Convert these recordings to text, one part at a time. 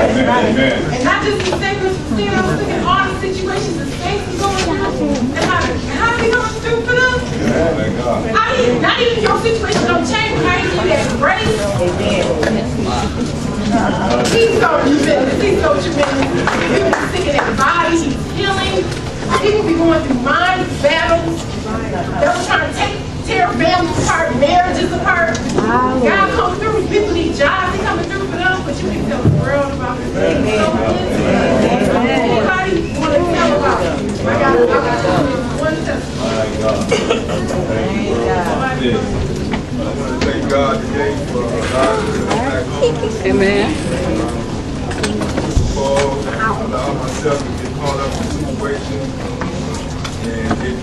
And not just the sacred stand, I was looking at all the situations the saints are going through and how they going through for them. Not even your situation don't change, but how you need that grace. He's so tremendous. He's so tremendous. People be sick in their bodies, he's healing. People be going through mind battles. They were trying to tear families apart, marriages apart. God comes through. People need jobs. He coming through for them, but you can tell the world about this. He's so good. Anybody want to tell about it? I got one testimony. I want to thank God today for allowing me to come back home. Amen. Allow myself to get caught up in situations and get,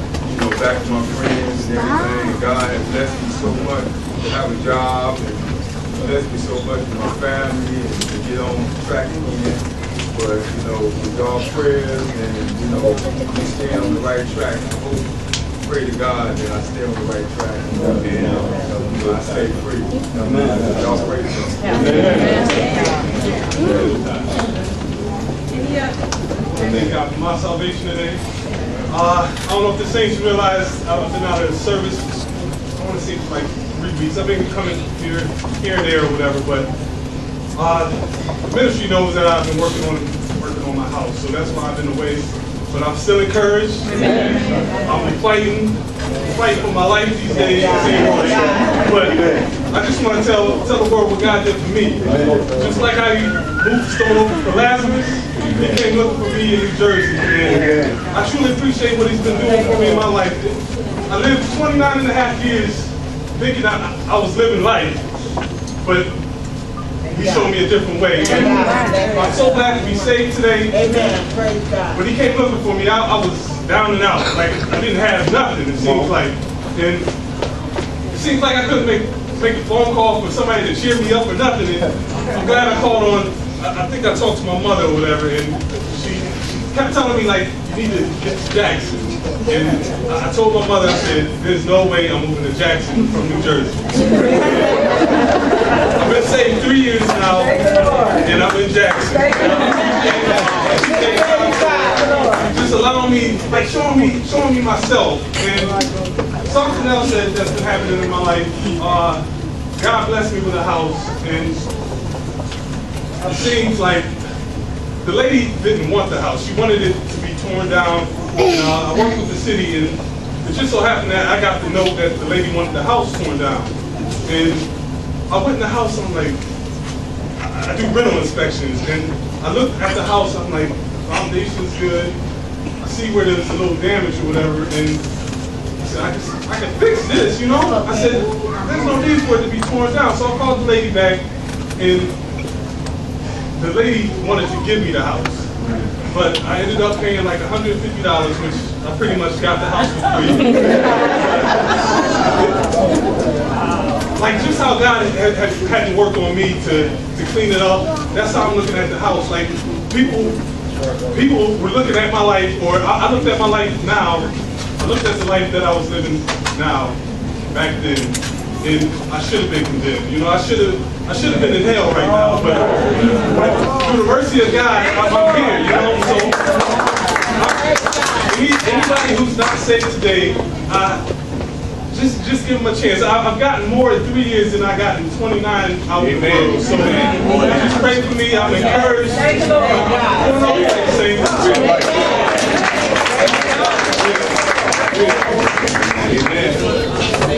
back to my friends and everything. God has blessed me so much to have a job and blessed me so much with my family and to get on track again. But, with God's prayers and, we stay on the right track. I hope, pray to God that I stay on the right track and I stay free. Y'all pray to I thank God for my salvation today. I don't know if the saints realize I've been out of the service. I want to say for like 3 weeks. I've been coming here and there or whatever, but the ministry knows that I've been working on my house, so that's why I've been away. But I'm still encouraged. I'm fighting for my life these days. But I just want to tell the world what God did for me. Just like how you moved the stone over for Lazarus, he came looking for me in New Jersey. And I truly appreciate what he's been doing for me in my life. I lived 29 and a half years thinking I was living life, but he showed me a different way. And I'm so glad to be saved today. Amen. Praise God. When he came looking for me, I was down and out. Like, I didn't have nothing, it seems like. And it seems like I couldn't make a phone call for somebody to cheer me up or nothing. And I'm glad I called on, I think I talked to my mother or whatever, and she kept telling me, like, you need to get to Jackson. And I told my mother, I said, there's no way I'm moving to Jackson from New Jersey. I've been saved 3 years now, and I'm in Jackson. Just allowing me, like showing me myself. And something else that's been happening in my life, God blessed me with a house, and it seems like the lady didn't want the house. She wanted it to be torn down. I worked with the city, and it just so happened that I got to know that the lady wanted the house torn down. And I went in the house, I'm like, I do rental inspections, and I looked at the house, I'm like, foundation's good. I see where there's a little damage or whatever, and I said, I can fix this, I said, there's no need for it to be torn down. So I called the lady back, and the lady wanted to give me the house. But I ended up paying like $150, which I pretty much got the house for free. Like just how God had to work on me to clean it up. That's how I'm looking at the house. Like people were looking at my life, or I looked at my life now. I looked at the life that I was living now, back then, and I should have been condemned. I should have been in hell right now, but through the mercy of God, I'm here, So anybody who's not saved today, just give them a chance. I've gotten more in 3 years than I got in 29 out in the world. So just pray for me. I'm encouraged. Thank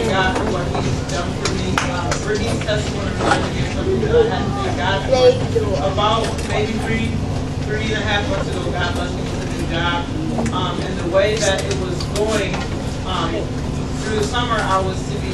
God for what he's done for me. Brittany's testimony is something that I had to thank God for. About maybe three and a half months ago, God blessed me with a new job. And the way that it was going, through the summer I was to be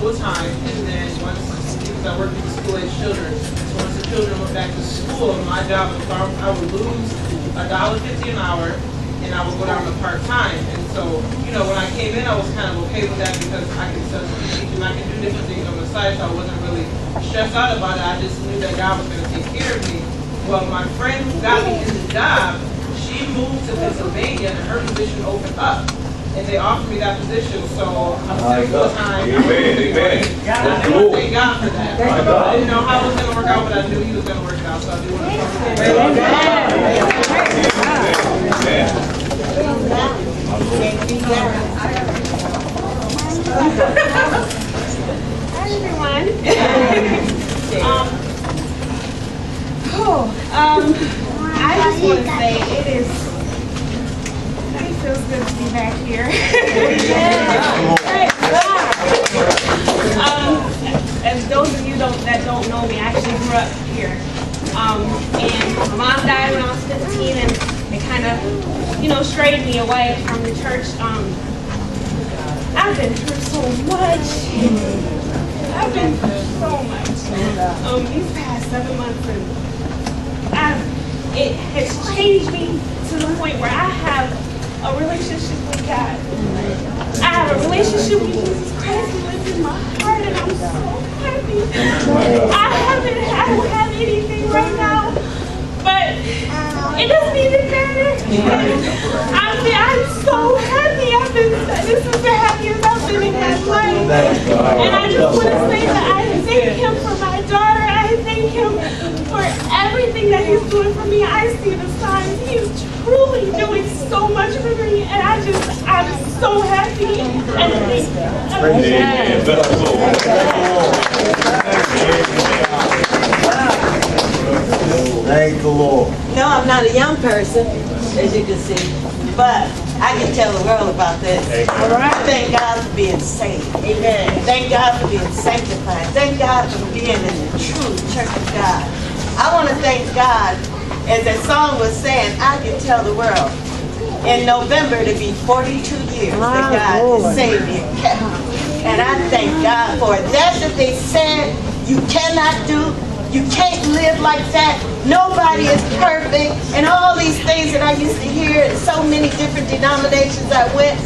full-time, and then because I worked with school-age children, so once the children went back to school, my job was I would lose $1.50 an hour, and I would go down to part-time. And so, when I came in, I was kind of okay with that because I can teach and I can do different things on the side, so I wasn't really stressed out about it. I just knew that God was going to take care of me. Well, my friend who got me in the job, she moved to Pennsylvania and her position opened up. and they offered me that position, so I'm still full-time. Amen, amen. I do want to thank God for that. I didn't know how it was going to work out, but I knew He was going to work it out, so I do want to thank Hi everyone. I just want to say it feels good to be back here. As those of you that don't know me, I actually grew up here. And my mom died when I was 15, and it kind of, strayed me away from the church. I've been through so much. These past 7 months, and it has changed me to the point where I have a relationship with God. I have a relationship with Jesus Christ who lives in my heart, and I'm so happy. I don't have anything right now, but it doesn't even matter. I'm so happy. This is the happiest I've been in my life. And I just want to say that I thank Him for my daughter. I thank Him for everything that He's doing for me. I see the signs. He's truly doing so much for me, and I'm so happy. And Thank the Lord. No, I'm not a young person, as you can see, but I can tell the world about this. I thank God for being saved. Amen. Thank God for being sanctified. Thank God for being in the true church of God. I want to thank God, as that song was saying, I can tell the world. In November, to be 42 years that God has saved me and kept me. And I thank God for it. That's what they said you cannot do. You can't live like that. Nobody is perfect. And all these things that I used to hear in so many different denominations I went.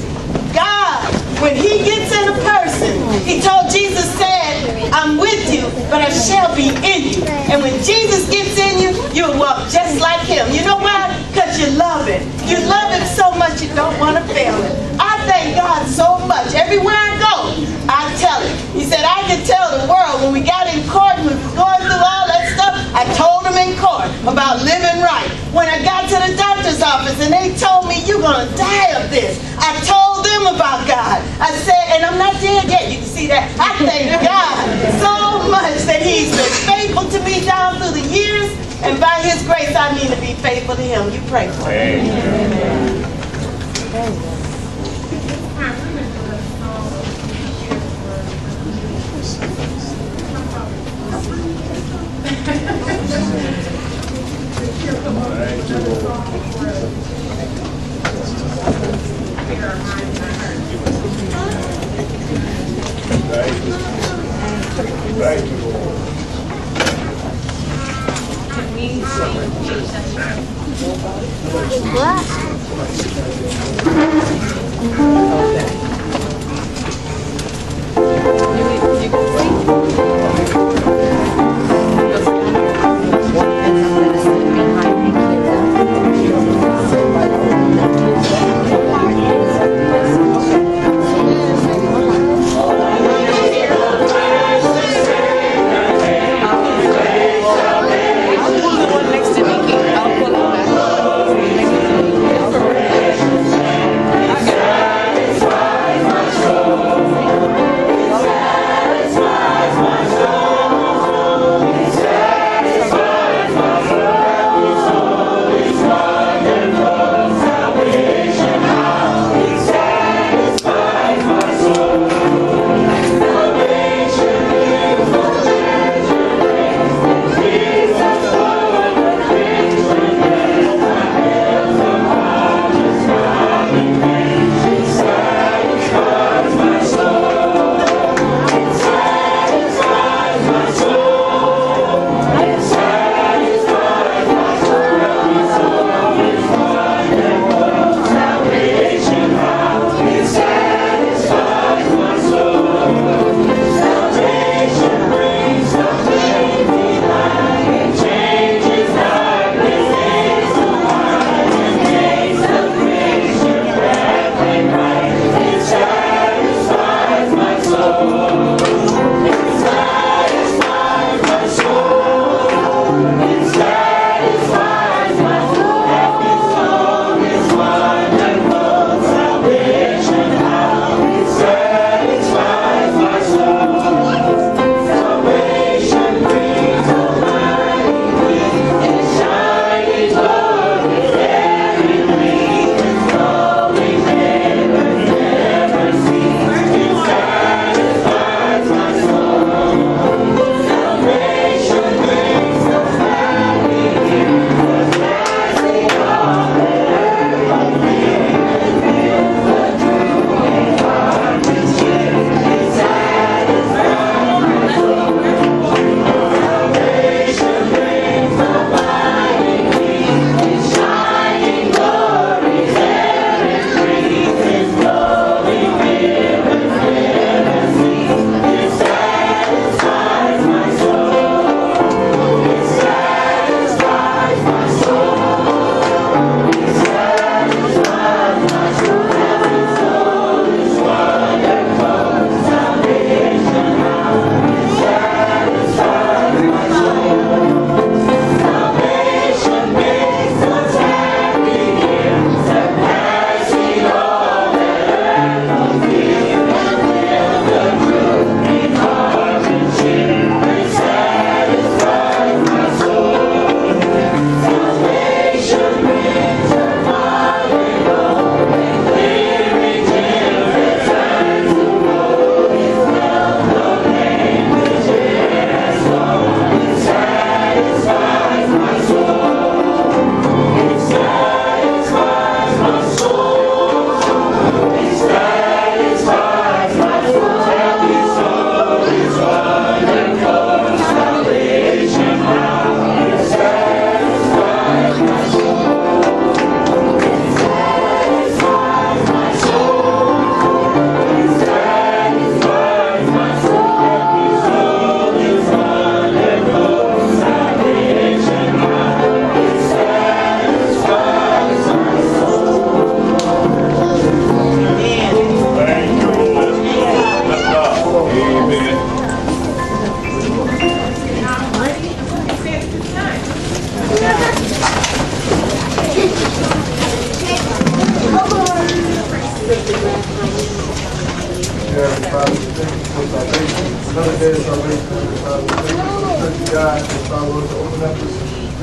God, when He gets in a person, He told Jesus, said, I'm with you, but I shall be in you. And when Jesus gets in you, you'll walk just like Him. You know why? Because you love Him. You love Him so much you don't want to fail Him. I thank God so much. Everywhere I go, I tell Him. He said, I could tell the world when we got in court, we were going through all that stuff, I told them in court about living right. When I got to the doctor's office and they told me, you're going to die of this, I told them about God. I said, and I'm not dead yet. You can see that. I thank God so much that He's been faithful to me down through the years, and by His grace, I need to be faithful to Him. You pray for me. Amen.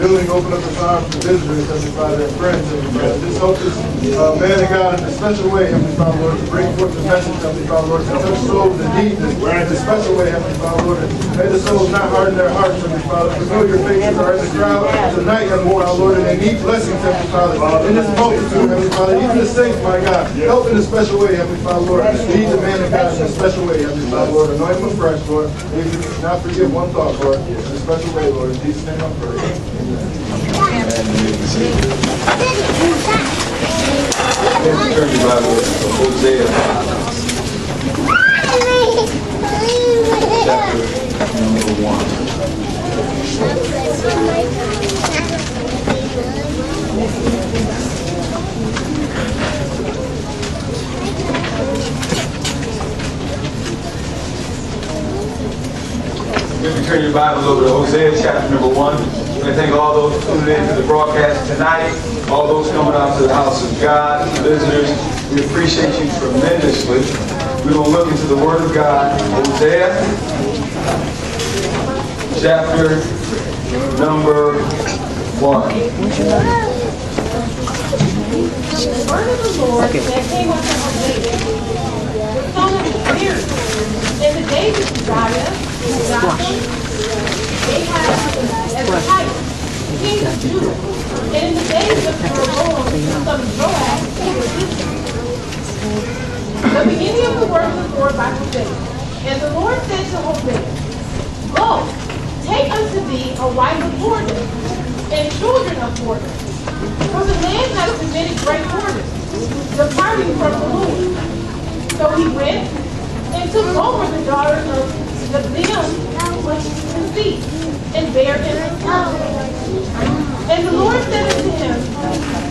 building, open up his arms to visitors, Heavenly Father, and friends, Heavenly Father. Just help this man of God in a special way, Heavenly Father, Lord, to bring forth the message, Heavenly Father, Lord, to touch souls that need this in a special way, Heavenly Father, Lord. May the souls not harden their hearts, Heavenly Father. Familiar faces are in the crowd tonight, Heavenly Father, Lord, and they need blessings, Heavenly Father, in this multitude, Heavenly Father. Even the saints, my God, help in a special way, Heavenly Father, Lord. Lead the man of God in a special way, Heavenly Father, Lord. Anoint him afresh, Lord. May you not forget one thought, Lord, in a special way, Lord. In Jesus' name I pray. Amen. Turn your Bible to Hosea chapter number 1. If you turn your Bibles over to Hosea chapter number 1. I want to thank all those who tuned in to the broadcast tonight, all those coming out to the house of God, visitors. We appreciate you tremendously. We're going to look into the Word of God, Hosea chapter number 1. The word of the Lord that came unto Hosea, the son of Beeri, in the days of Uzziah, Ahaz, king of Judah, and in the days of Jeroboam, the son of Joash, king of Israel. The beginning of the word of the Lord by Hosea. And the Lord said to Hosea, Go, take unto thee a wife of whoredom, and children of whoredom. For the land has committed great whoredom, departing from the Lord. So he went and took over the daughters of them which conceived, and bare him a son. And the Lord said unto him,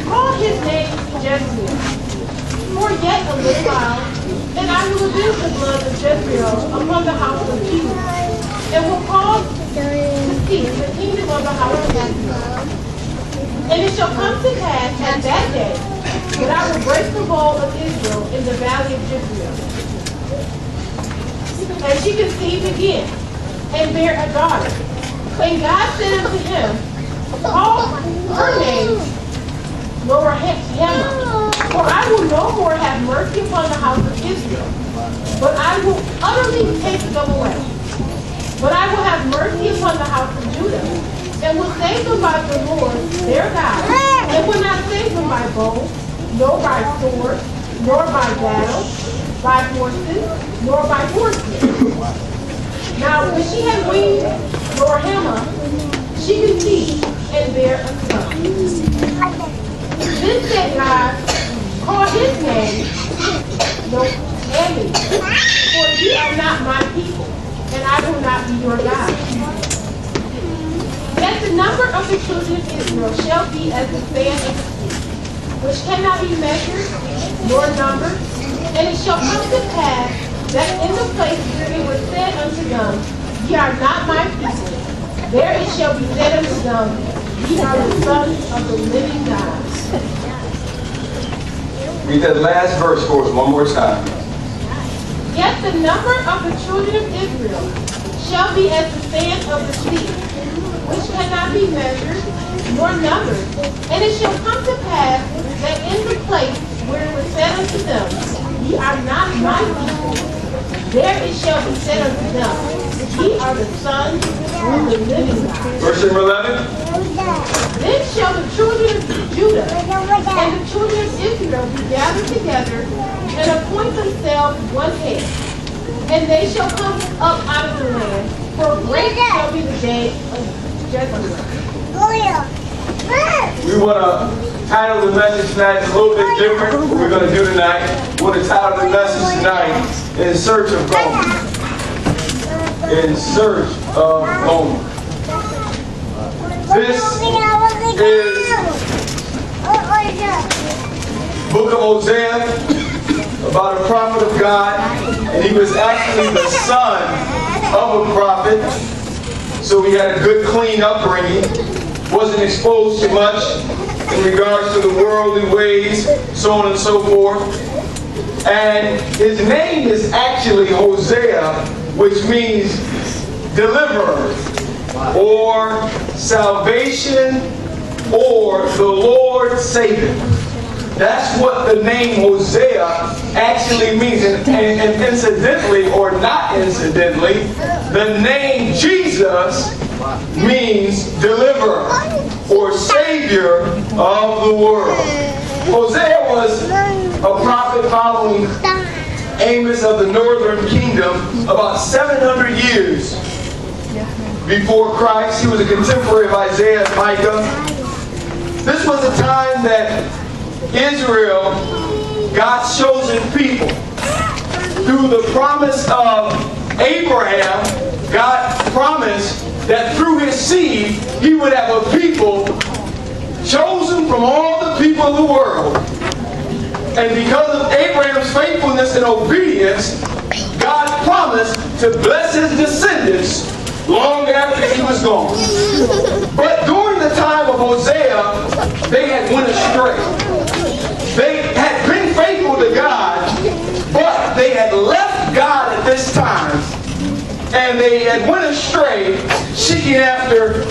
Call his name Jezreel. For yet a little while, and I will avenge the blood of Jezreel upon the house of Judah, and will cause to cease the kingdom of the house of Israel. And it shall come to pass at that day that I will break the bow of Israel in the valley of Jezreel. And she conceived again, and bare a daughter. And God said unto him, Call her name Hermana, for I will no more have mercy upon the house of Israel, but I will utterly take them away. But I will have mercy upon the house of Judah, and will save them by the Lord their God, and will not save them by bow, nor by sword, nor by battle, by horses, nor by horsemen. Now when she had weaned Hermana, she conceived and bare a son. Then said God, Call his name llame, for ye are not my people, and I will not be your God. Yet the number of the children of Israel shall be as the sand of the sea, which cannot be measured nor numbered. And it shall come to pass that in the place where it was said unto them, Ye are not my people, there it shall be said unto them, Ye are the sons of the living God. Read that last verse for us one more time. Yet the number of the children of Israel shall be as the sand of the sea, which cannot be measured nor numbered. And it shall come to pass that in the place where it was said unto them, Ye are not my people, there it shall be said unto them, Ye are the sons of the living God. Verse number 11. Then shall the children of Judah and the children of Israel be gathered together and appoint themselves one head. And they shall come up out of the land, for great shall be the day of Jezreel. We want to title the message tonight a little bit different. What we're going to do tonight, we want to title the message tonight, In Search of Gomer. In Search of Gomer. This is book of Hosea, about a prophet of God, and he was actually the son of a prophet, so he had a good clean upbringing, wasn't exposed to much in regards to the worldly ways, so on and so forth. And his name is actually Hosea, which means deliverer. or salvation, or the Lord saveth. That's what the name Hosea actually means. And incidentally, or not incidentally, the name Jesus means deliverer or savior of the world. Hosea was a prophet following Amos of the northern kingdom about 700 years before Christ. He was a contemporary of Isaiah and Micah. This was a time that Israel, God's chosen people, through the promise of Abraham, God promised that through his seed, he would have a people chosen from all the people of the world. And because of Abraham's faithfulness and obedience, God promised to bless his descendants long after he was gone. But during the time of Hosea, they had went astray. They had been faithful to God, but they had left God at this time, and they had went astray, seeking after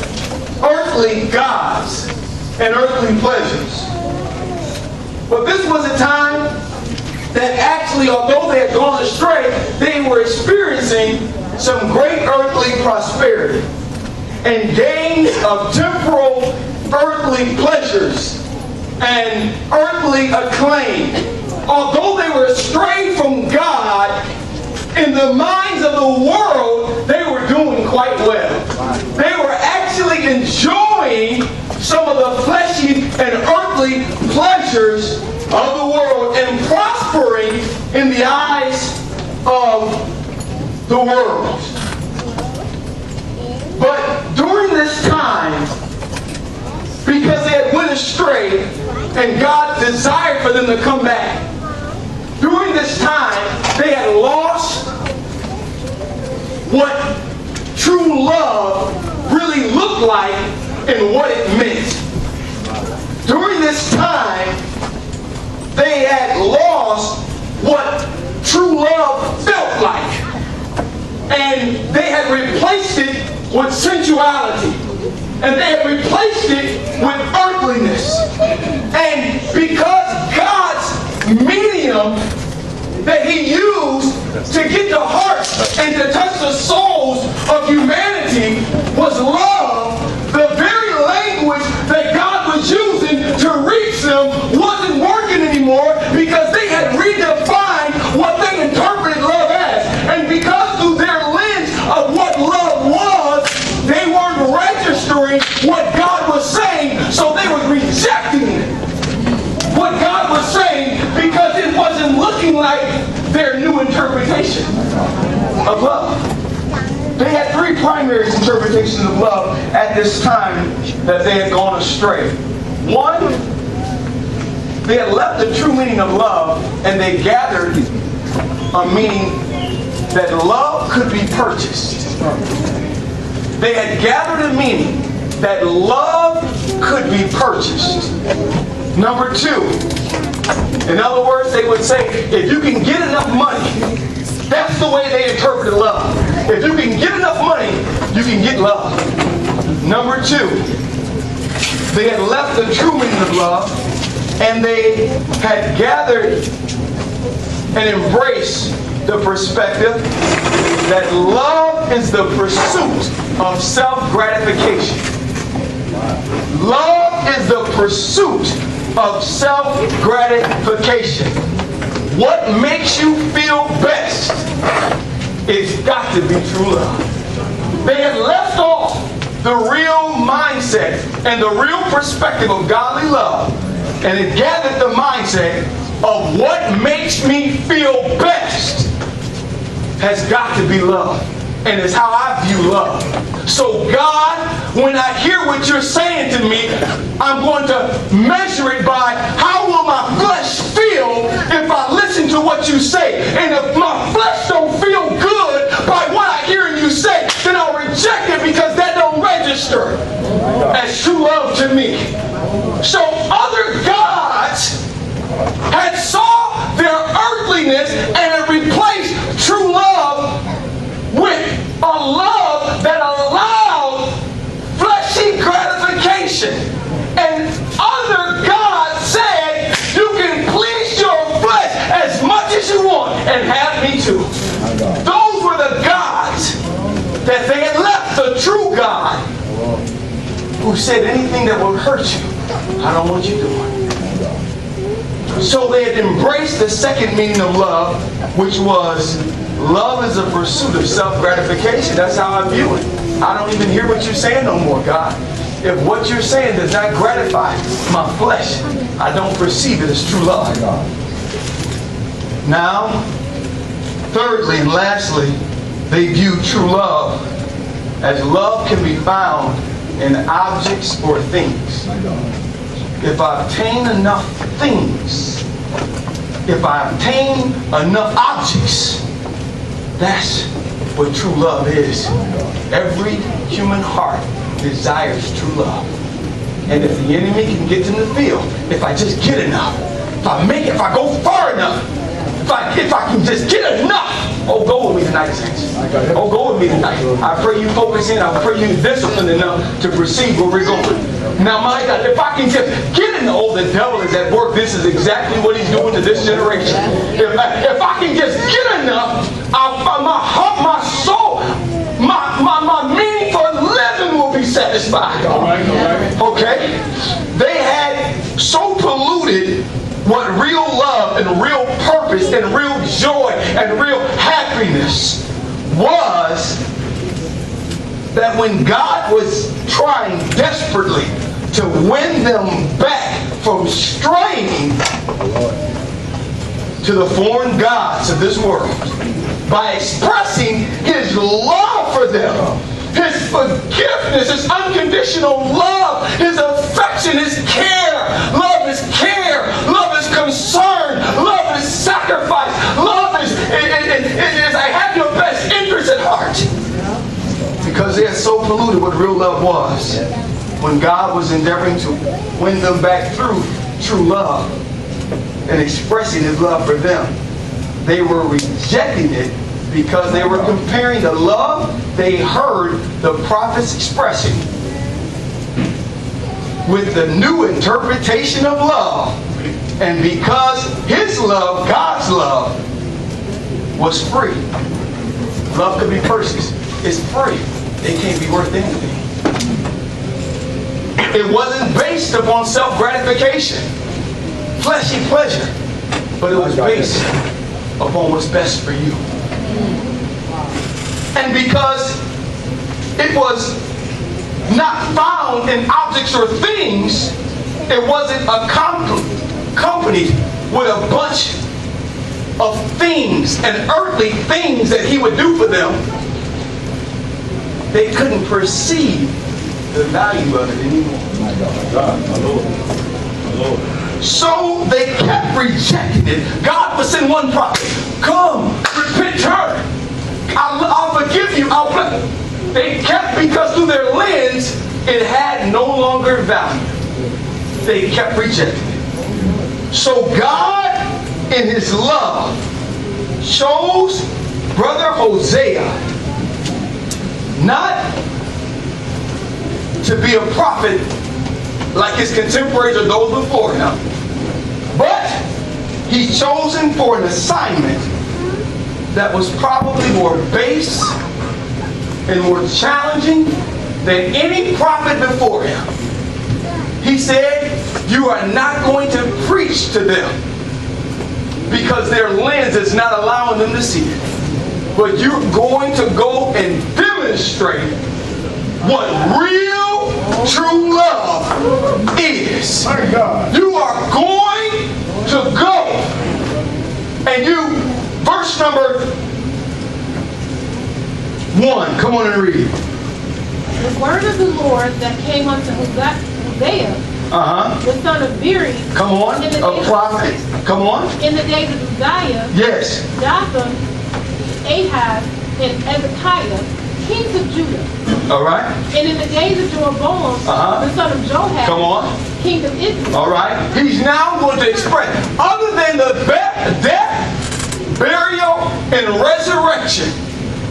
earthly gods and earthly pleasures. But this was a time that actually, although they had gone astray, they were experiencing some great earthly prosperity and gains of temporal earthly pleasures and earthly acclaim. Although they were astray from God, in the minds of the world, they were doing quite well. They were actually enjoying some of the fleshy and earthly pleasures of the world and prospering in the eyes of the world. But during this time, because they had went astray and God desired for them to come back, during this time they had lost what true love really looked like and what it meant. During this time they had lost what true love felt like, and they had replaced it with sensuality, and they had replaced it with earthliness. And because God's medium that he used to get the hearts and to touch the souls of humanity was love, the very language that God was using to reach them wasn't working anymore, because they had redefined what they interpreted love as. And because through their lens of what love was, they weren't registering what God was saying, so they were rejecting what God was saying because it wasn't looking like their new interpretation of love. They had three primary interpretations of love at this time that they had gone astray. One, they had left the true meaning of love and they gathered a meaning that love could be purchased. They had gathered a meaning that love could be purchased. Number two, in other words, they would say, if you can get enough money, that's the way they interpreted love. If you can get enough money, you can get love. Number two, they had left the true meaning of love and they had gathered and embraced the perspective that love is the pursuit of self-gratification. Love is the pursuit of self-gratification. What makes you feel best is got to be true love. They had left off the real mindset and the real perspective of godly love, and it gathered the mindset of what makes me feel best has got to be love, and it's how I view love. So God, when I hear what you're saying to me, I'm going to measure it by how will my flesh feel if I listen to what you say. And if my flesh don't feel good by what I hear you say, then I'll reject it because that don't register as true love to me. So other gods had saw their earthliness and had replaced true love with a love that allowed who said anything that would hurt you, I don't want you doing. So they had embraced the second meaning of love, which was love is a pursuit of self-gratification. That's how I view it. I don't even hear what you're saying no more, God. If what you're saying does not gratify my flesh, I don't perceive it as true love. Now, thirdly and lastly, they view true love as love can be found in objects or things. If I obtain enough things, if I obtain enough objects, that's what true love is. Every human heart desires true love. And if the enemy can get in the field, if I just get enough, if I make it, if I go far enough, if I can just get enough, oh, go with me tonight, saints. Oh, go with me tonight. I pray you focus in. I pray you discipline enough to perceive where we're going. Now, my God, if I can just get enough, oh, the devil is at work. This is exactly what he's doing to this generation. If I can just get enough, my heart, my soul, my meaning for living will be satisfied. Okay? They had so polluted what real love and real purpose and real joy and real happiness was, that when God was trying desperately to win them back from straying to the foreign gods of this world by expressing His love for them, His forgiveness, His unconditional love, His affection, His care. Love is care. Love is concern. Love is sacrifice. Love is I have your best interest at heart. Because they are so polluted what real love was. When God was endeavoring to win them back through true love and expressing His love for them, they were rejecting it because they were comparing the love they heard the prophets expressing with the new interpretation of love. And because His love, God's love, was free. Love could be purchased. It's free. It can't be worth anything. It wasn't based upon self-gratification, fleshy pleasure, but it was based upon what's best for you. And because it was not found in objects or things, it wasn't accompanied with a bunch of things and earthly things that He would do for them. They couldn't perceive the value of it anymore. My God, my Lord, my Lord. So they kept rejecting it. God would send one prophet. Come, repent, turn. I'll forgive you. I'll bless. They kept, because through their lens, it had no longer value. They kept rejecting it. So God, in His love, chose Brother Hosea not to be a prophet like his contemporaries or those before him, but He's chosen for an assignment that was probably more base and more challenging than any prophet before him. He said, you are not going to preach to them because their lens is not allowing them to see it. But you're going to go and demonstrate what real, true love is. My God. You are going to go and you, verse number 1, come on and read. The word of the Lord that came unto Hosea, the son of Beeri, come on, a prophet, come on. In the days of Uzziah, Yes. Jotham, Ahaz, and Hezekiah, kings of Judah. All right. And in the days of Jeroboam, the son of Joash, come on, king of Israel. all right. He's now going to express, other than the death, burial, and resurrection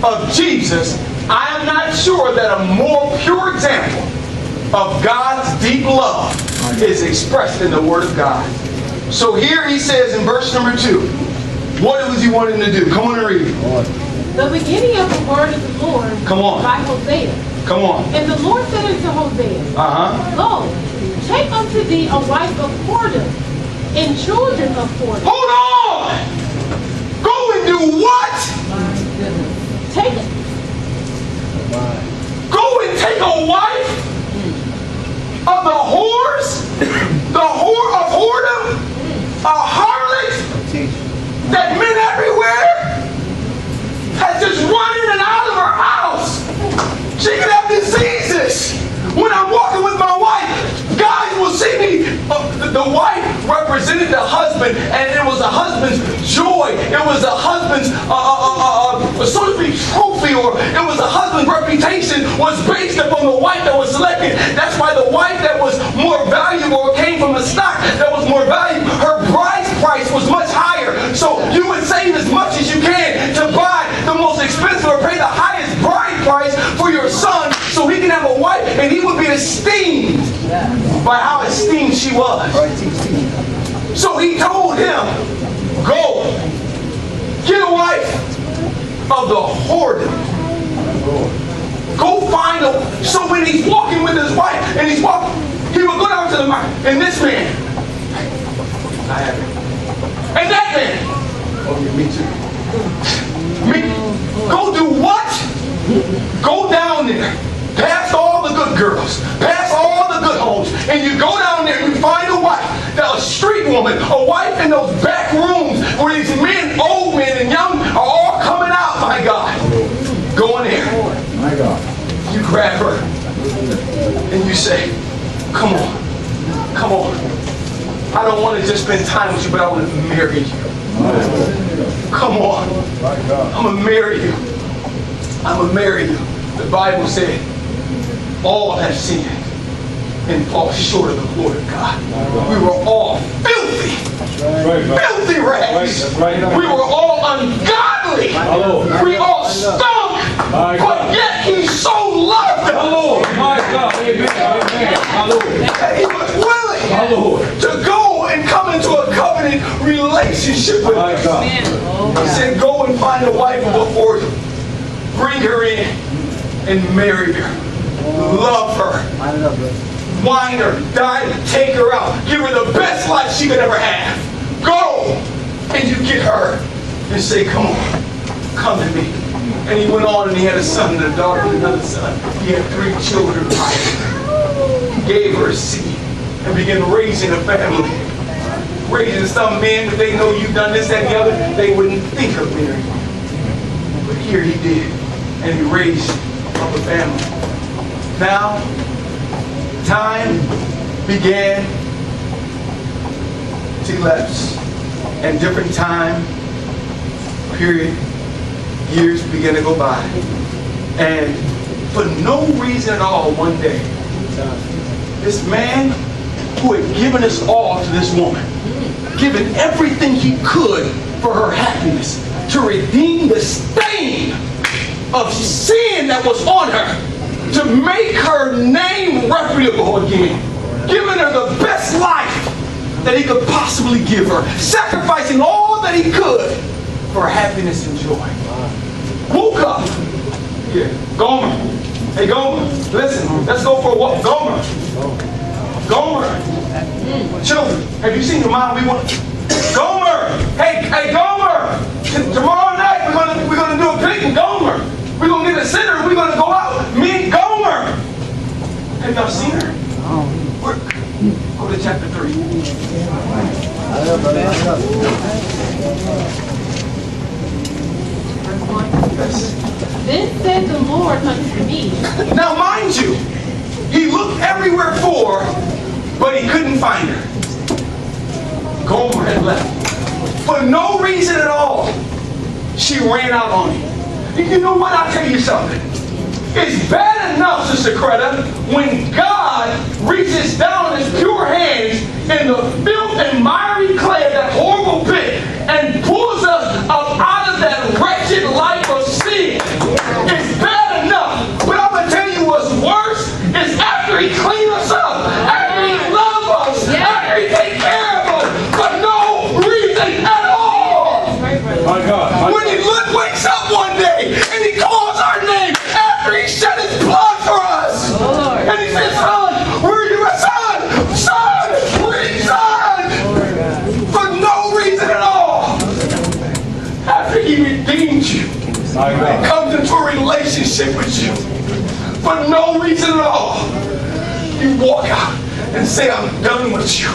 of Jesus, I am not sure that a more pure example of God's deep love is expressed in the Word of God. So here He says in verse number 2, what was He wanting to do? Come on and read. The beginning of the word of the Lord Come on. by Hosea, Come on. And the Lord said unto Hosea, Go, take unto thee a wife of whoredom, and children of whoredom. Hold on! Go and do what? Take it. Go and take a wife of the whores? The whore of whoredom? A harlot? That men everywhere has just run in and out of her house. She can have diseases. When I'm walking with my wife, guys will see me. The wife represented the husband, and it was a husband's joy. It was a husband's, so to speak, trophy, or it was a husband's reputation was based upon the wife that was selected. That's why the wife that was more valuable came from a stock that was more valuable. Her price was much higher. So you would save as much as you can to buy the most expensive or pay the highest bride price for your son so he can have a wife and he would be esteemed by how esteemed she was. So he told him, go, get a wife of the whoredom. Go find a... So when he's walking with his wife and he's walking, he would go down to the market. And this man, I have it. And that man, oh yeah, me too. Go do what? Go down there, past all the good girls, past all the good homes, and you go down there and you find a wife, a street woman, a wife in those back rooms where these men, old men and young, are all coming out, my God. Go in there. My God. You grab her and you say, come on, come on. I don't want to just spend time with you, but I want to marry you. Come on. I'm going to marry you. I'm going to marry you. The Bible said, all have sinned and fall short of the glory of God. We were all filthy. Filthy rags. We were all ungodly. We all stunk. But yet he so loved us. That he was willing to go and come into a covenant relationship with us. He said, go and find a wife before you. Bring her in and marry her. Love her. Wine her. Take her out. Give her the best life she could ever have. Go and you get her and say, come on, come to me. And he went on and he had a son and a daughter and another son. He had 3 children. He gave her a seed and began raising a family. Raising some men, if they know you've done this, that, and the other, they wouldn't think of marrying you. But here he did. And he raised up a family. Now, time began to elapse. And different time, period, years began to go by. And for no reason at all, one day, this man who had given us all to this woman, given everything he could for her happiness, to redeem the stain of sin that was on her, to make her name reputable again, giving her the best life that he could possibly give her, sacrificing all that he could for happiness and joy. Woke up. Yeah, Gomer. Hey, Gomer, listen, let's go for a walk. Gomer. Gomer. Children, have you seen your mom? We want. Gomer. Hey, Gomer. Tomorrow night we're gonna do a picnic. Gomer. We're gonna get a dinner. We're gonna go out. Me and Gomer. Have y'all seen her? Go to chapter 3. Then said the Lord unto me. Now mind you, he looked everywhere for her, but he couldn't find her. Gomer had left. For no reason at all, she ran out on him. You know what? I'll tell you something. It's bad enough, Sister Creta, when God reaches down his pure hands in the filth and miry clay of that horrible pit and pulls us up out of that wretched life of sin. It's bad enough. But I'm going to tell you what's worse is after he cleans us up, after he loves us, after he takes care of us for no reason at all. My God. When he wakes up one day and he calls our name after he shed his blood for for no reason at all, you walk out and say, I'm done with you.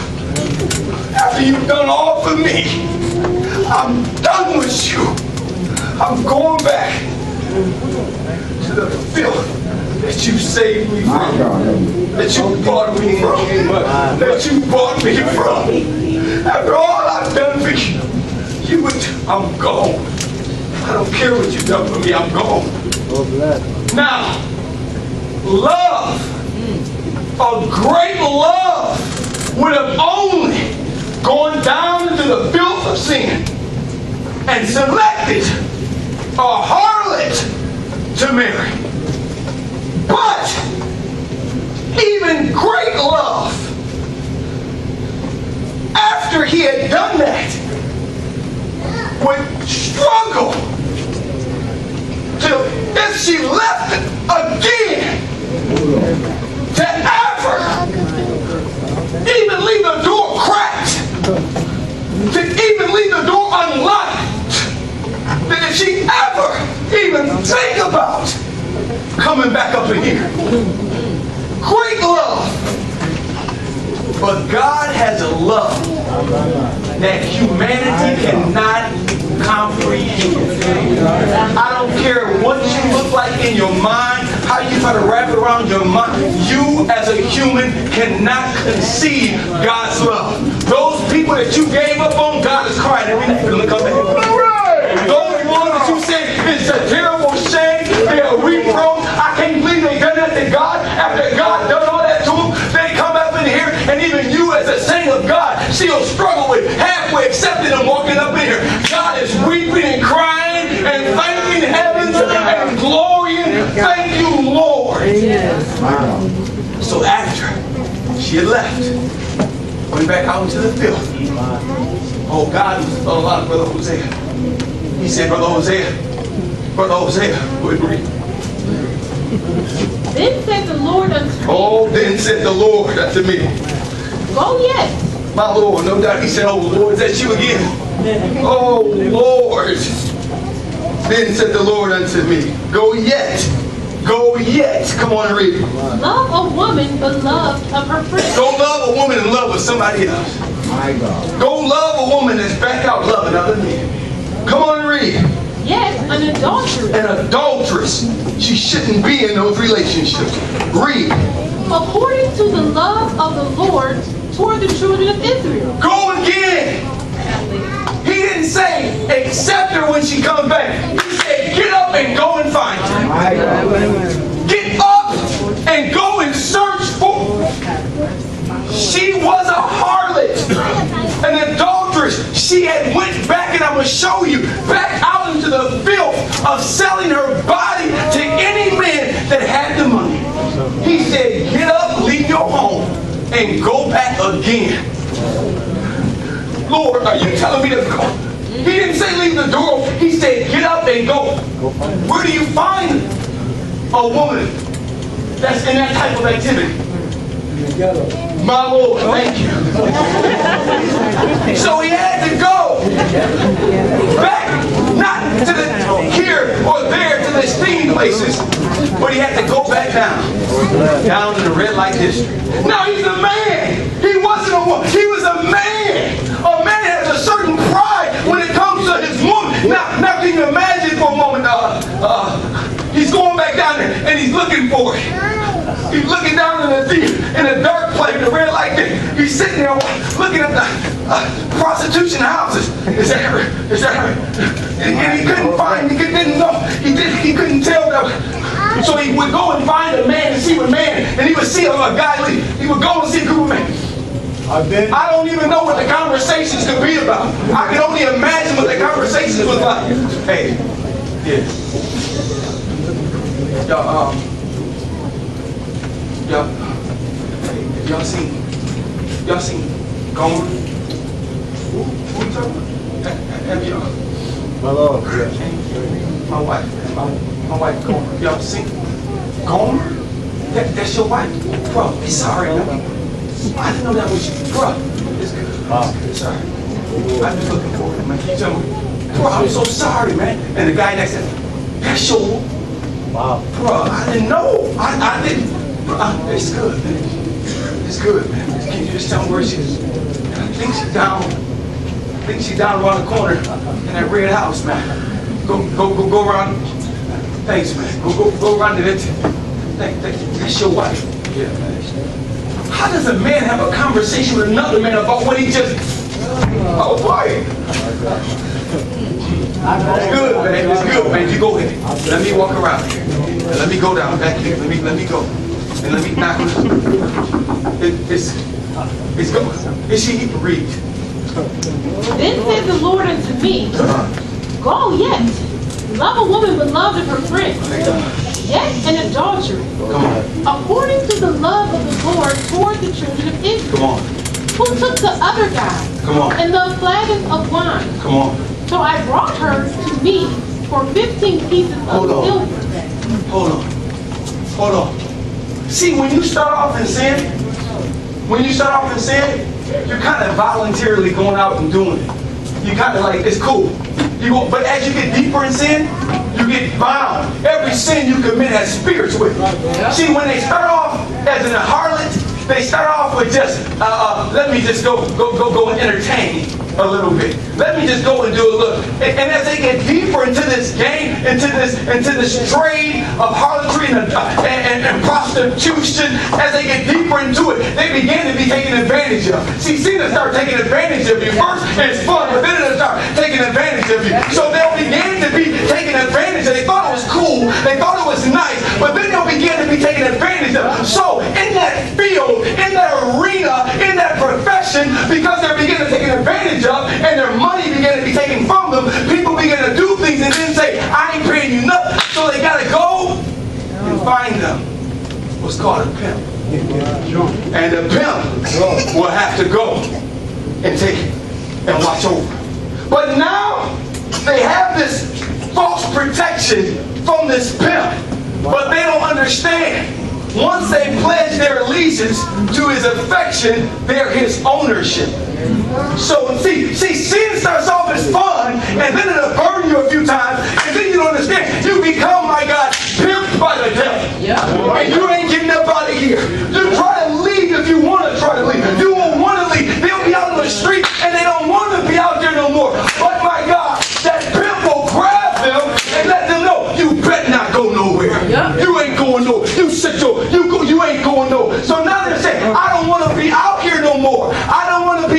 After you've done all for me, I'm done with you. I'm going back to the filth that you saved me from, that you brought me from, that you brought me from. After all I've done for you, I'm gone. I don't care what you've done for me, I'm gone. Now, love, a great love, would have only gone down into the filth of sin and selected a harlot to marry. But even great love, after he had done that, would struggle till if she left again to ever even leave the door cracked, to even leave the door unlocked, that if she ever even think about coming back up in here. Great love. But God has a love that humanity cannot comprehend. I don't care what you look like in your mind, how you try to wrap it around your mind. You as a human cannot conceive God's love. Those people that you gave up on, God is crying every night for them to come back. Those ones that you say it's a terrible shame, they're a reproach. I can't believe they done that to God. After God done all that to them, they come up in here, and even you as a saint of God still struggle with halfway accepting them walking up in here. God is weeping and crying and thanking heavens and glorying. Thank you, Lord. So after she had left, went back out into the field. Oh, God was a lot of Brother Hosea. He said, Brother Hosea, would read. Then said the Lord unto me. Oh, then said the Lord unto me. Go yet. My Lord, no doubt he said, oh Lord, is that you again? Oh Lord. Then said the Lord unto me, go yet. Go yet. Come on and read it. Love a woman beloved of her friend. Don't love a woman in love with somebody else. My God. Go love a woman that's back out loving other men. Come on and read. Yes, an adulteress. An adulteress. She shouldn't be in those relationships. Read. According to the love of the Lord toward the children of Israel. Go again. He didn't say accept her when she comes back. He said get up and go and find her. My God. Get up and go and search for her. She was a harlot, an adulteress. She had went back, and I'm going to show you, back out into the filth of selling her body to any man that had the money. He said, get up, leave your home, and go back again. Lord, are you telling me to go? He didn't say leave the door open. He said, get up and go. Where do you find a woman that's in that type of activity? My Lord, thank you. So he had to go back, not to the here or there to the esteemed places, but he had to go back down to the red light district. Now he's a man. He wasn't a woman. He was a man. A man has a certain pride when it comes to his woman. Now can you imagine for a moment? He's going back down there and he's looking for it. He's looking down in a dark place, the red light. He's sitting there looking at the prostitution houses. Is that her? Is that her? And he couldn't find. He didn't know. He couldn't tell them. So he would go and find a man and see what man, and he would see a guy leave. He would go and see a group of men. I don't even know what the conversations could be about. I can only imagine what the conversations was like. Hey, yeah. Y'all seen Gomer? Who you talking about? Have y'all? My Lord, yes. My wife Gomer. Y'all seen Gomer? That's your wife? Bro, be sorry. I didn't know that was you. Bro, it's good. Sorry. I'm just looking forward, man. You tell me, bro, I'm so sorry, man. And the guy next to him, that's your Wow. Bro, I didn't know. I didn't. It's good, man. It's good, man. Can you just tell me where she is? I think she's down. I think she's down around the corner in that red house, man. Go around. Thanks, man. Go around to that. That's your wife. Yeah, man. How does a man have a conversation with another man about what he just? Oh boy. It's good, man. It's good, man. You go ahead. Let me walk around here. And let me go down back here. Let me go. And let me knock it's go. Is she read? Then said the Lord unto me, Go yet, love a woman beloved of her friend, yet an adultery, according to the love of the Lord toward the children of Israel, who took the other guy, and the flagons of wine. So I brought her to me for 15 pieces of silver. Hold on. See, when you start off in sin, you're kind of voluntarily going out and doing it. You kind of like, it's cool. But as you get deeper in sin, you get bound. Every sin you commit has spirits with it. See, when they start off as an harlot, they start off with just, let me just go and entertain a little bit. Let me just go and do a little. And as they get deeper into this game, into this trade of harlotry and prostitution, as they get deeper into it, they begin to be taken advantage of. See, sin will start taking advantage of you. First, it's fun, but then it'll start taking advantage of you. So they'll begin to be taken advantage of. They thought it was cool, they thought it was nice, but then they'll begin to be taken advantage of. So in that field, in that arena, in that profession, because they're beginning to take advantage of, and their money began to be taken from them, people begin to do things and then say, I ain't paying you nothing. So they got to go and find them what's called a pimp. And the pimp will have to go and take it and watch over. But now they have this false protection from this pimp, but they don't understand. Once they pledge their allegiance to his affection, they're his ownership. So see, sin starts off as fun, and then it'll burn you a few times, and then you don't understand. You become, my God, pimped by the devil. Yeah. And you ain't getting up out of here. You try to leave if you want to try to leave. You won't want to leave. They'll be out on the street, and they don't want to be out there no more. But my God, that pimp will grab them and let them know, you better not go nowhere. Yeah. You ain't going nowhere. You ain't going nowhere. So now they're saying, I don't want to be out here no more.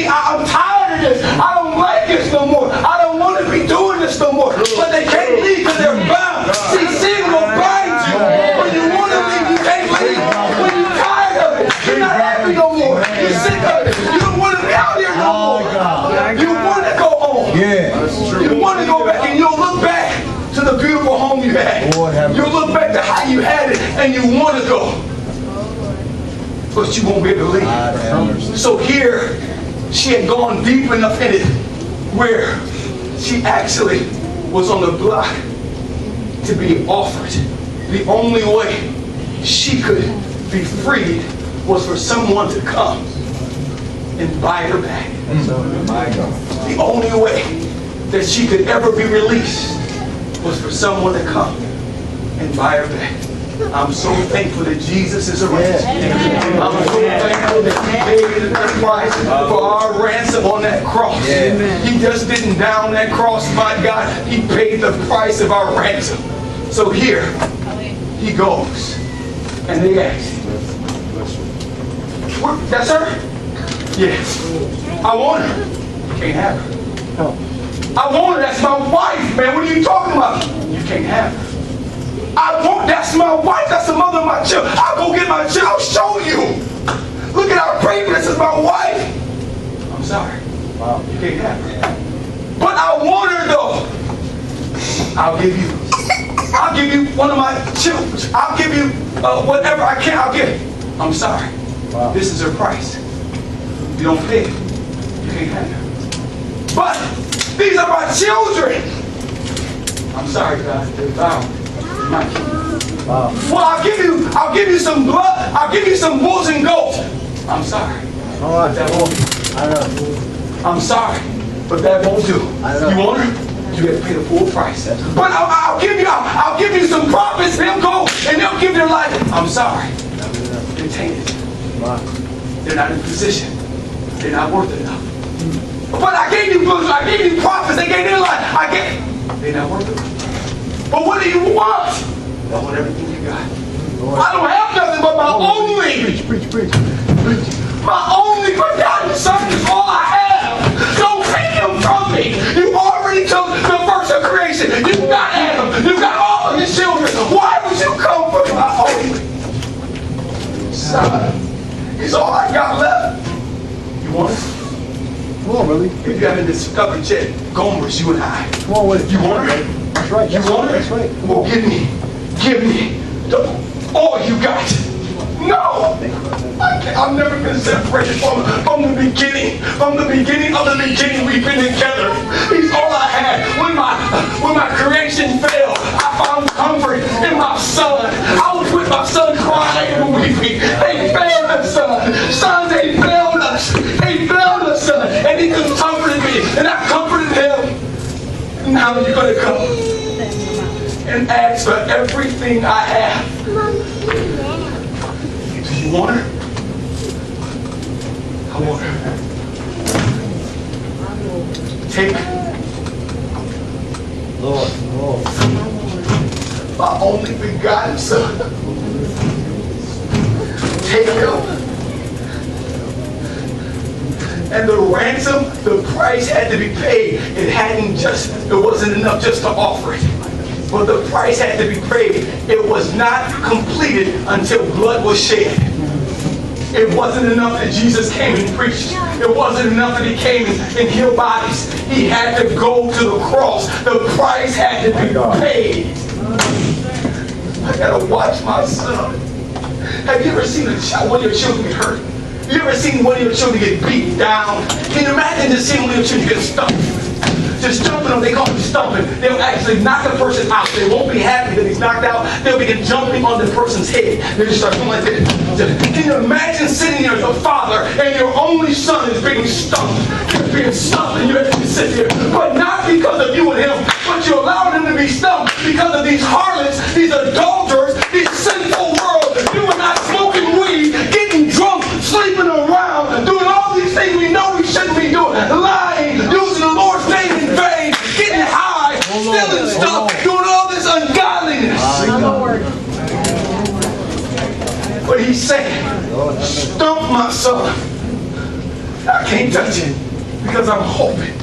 I'm tired of this. I don't like this no more. I don't want to be doing this no more. But they can't leave because they're bound. See, sin will bind you. When you want to leave, you can't leave. When you're tired of it, you're not happy no more. You're sick of it. You don't want to be out here no more. You want to go home. You want to go back, and you'll look back to the beautiful home you had. You'll look back to how you had it, and you want to go. But you won't be able to leave. So here, she had gone deep enough in it where she actually was on the block to be offered. The only way she could be freed was for someone to come and buy her back. The only way that she could ever be released was for someone to come and buy her back. I'm so thankful that Jesus is a ransom. I'm so thankful that He paid the price for our ransom on that cross. He just didn't down that cross, my God. He paid the price of our ransom. So here, he goes. And they ask, that's her? Yes. I want her. You can't have her. I want her. That's my wife, man. What are you talking about? You can't have her. That's my wife. That's the mother of my children. I'll go get my children. I'll show you. Look at our baby. This is my wife. I'm sorry. Wow. You can't have her. But I want her though. I'll give you one of my children. I'll give you whatever I can. I'll give it. I'm sorry. Wow. This is her price. You don't pay it. You can't have her. But these are my children. I'm sorry, God. They're bound. Wow. Well, I'll give you some blood. I'll give you some bulls and goats. I'm sorry. But that won't do. I'm sorry, but that won't do. You want her? You have to pay the full price. But I'll give you some prophets. They'll go and they'll give their life. I'm sorry. They're tainted. They're not in position. They're not worth enough. But I gave you books. I gave you prophets. They gave their life. They're not worth it. But what do you want? I want everything you got. I don't have nothing but my only. Preach. My only begotten son is all I have. Don't take him from me. You already took the first of creation. You got Adam. You got all of his children. Why would you come for my only son? He's all I got left. You want it? Come on, Brother. If you haven't discovered yet, Gomer's you and I. Come on with it. You want it? That's right. You want it? That's right. Well, give me all you got. No! I've never been separated from the beginning. From the beginning of the beginning, we've been together. He's all I had. When my creation failed, I found comfort in my son. I was with my son crying and weeping. They failed us, son. Son, they failed us. They failed us, son. And he comforted me, and I comforted him. Now you're going to come and ask for everything I have. Do you want her? I want her. Take Lord. My only begotten son. Take him. And the ransom, the price had to be paid. It wasn't enough just to offer it. But the price had to be paid. It was not completed until blood was shed. It wasn't enough that Jesus came and preached. It wasn't enough that he came and healed bodies. He had to go to the cross. The price had to be paid. I gotta watch my son. Have you ever seen one of your children get hurt? You ever seen one of your children get beat down? Can you imagine just seeing one of your children get stumped? Just jumping them, they call it stumping. They'll actually knock a person out. They won't be happy that he's knocked out. They'll begin jumping on the person's head. They just start doing like this. Can you imagine sitting here as a father and your only son is being stumped? He's being stumped and you have to sit there. But not because of you and him, but you allowed him to be stumped because of these harlots, these adulterers, these sinful world. You and I smoking weed, getting drunk, sleeping around, doing all these things we know we shouldn't be doing. Lying, using the Lord's name in vain, getting high, stealing stuff, doing all this ungodliness. But he's saying, stump my son. I can't touch it because I'm hoping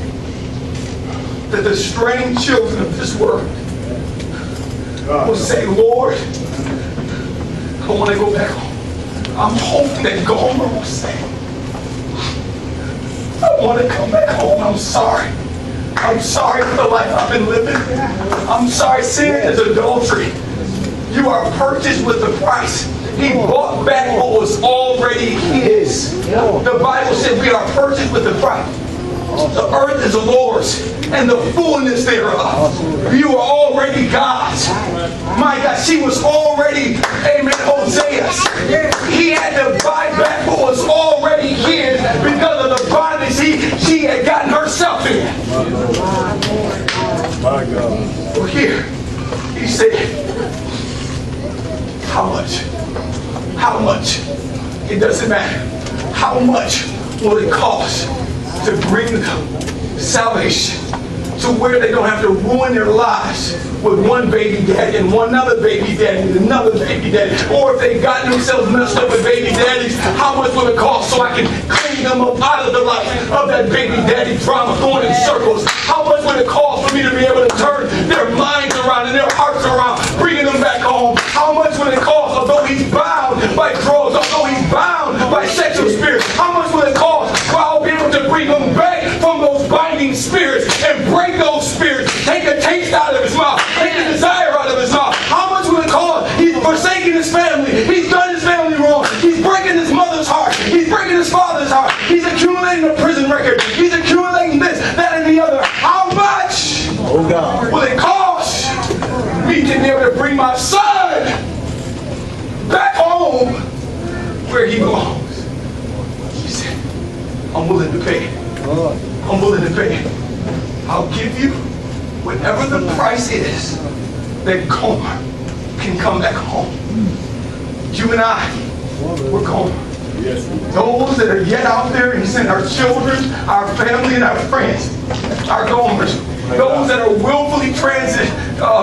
that the straying children of this world will say, Lord, I want to go back home. I'm hoping that Gomer will say, I want to come back home. I'm sorry. I'm sorry for the life I've been living. I'm sorry. Sin is adultery. You are purchased with the price. He bought back what was already his. The Bible said we are purchased with the price. The earth is the Lord's and the fullness thereof. You are already God's. My God, she was already, amen, Hosea's. He had to buy back what was already his because of the bondage she had gotten herself in. My God. Well, here, he said, how much? How much? It doesn't matter. How much will it cost to bring them salvation to where they don't have to ruin their lives with one baby daddy and one other baby daddy and another baby daddy? Or if they've gotten themselves messed up with baby daddies, how much will it cost so I can clean them up out of the life of that baby daddy drama going in circles? How much will it cost for me to be able to turn their minds around and their hearts around, bringing them back home? How much will it cost, although he's bound by drugs, although he's bound by sexual spirits? How much will it cost for I'll be able to bring him back from those binding spirits and break those spirits, take a taste out of his mouth, take a desire out of his mouth? How much will it cost? He's forsaking his family. He's done his family wrong. He's breaking his mother's heart. He's breaking his father's heart. He's accumulating a prison record. He's accumulating this, that, and the other. How much will it cost me to be able to bring my son back home where he belongs? He said, I'm willing to pay it. I'm willing to pay it. I'll give you whatever the price is, that Gomer can come back home. You and I, we're Gomer. Those that are yet out there, and send our children, our family, and our friends, our Gomers. Those that are willfully